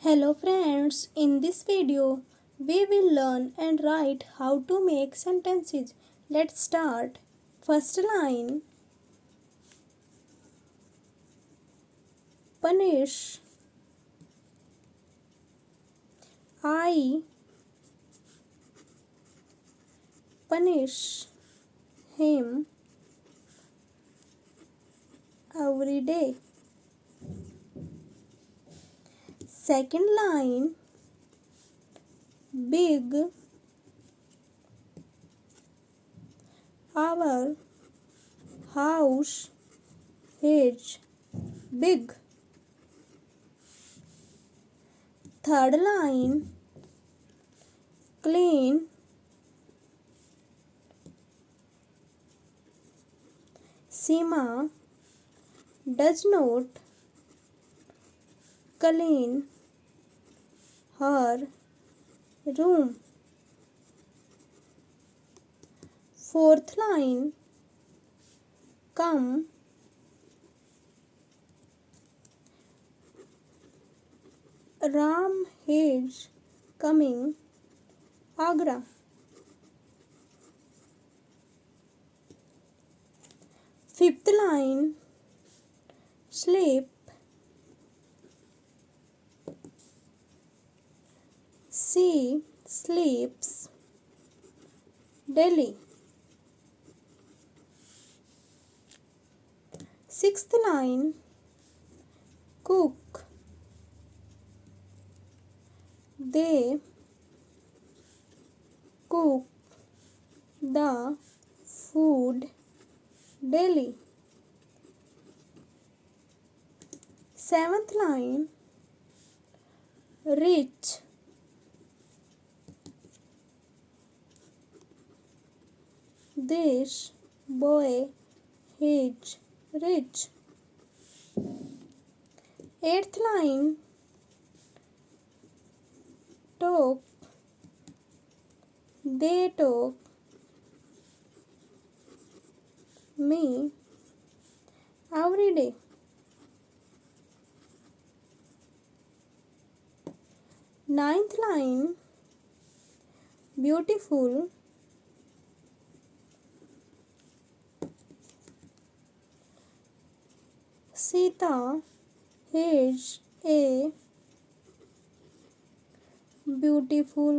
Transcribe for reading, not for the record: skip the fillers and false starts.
Hello friends, in this video we will learn and write how to make sentences. Let's start. First line: punish. I punish him every day. Second line: big. Our house is big. Third line: clean. Seema does not clean her room. Fourth line: come. Ram is coming. Agra. Fifth line: sleep. She sleeps daily. Sixth line: cook. They cook the food daily. Seventh line: rich. This boy is rich. Eighth line: talk. They talk me every day. Ninth line: beautiful. Sita is a beautiful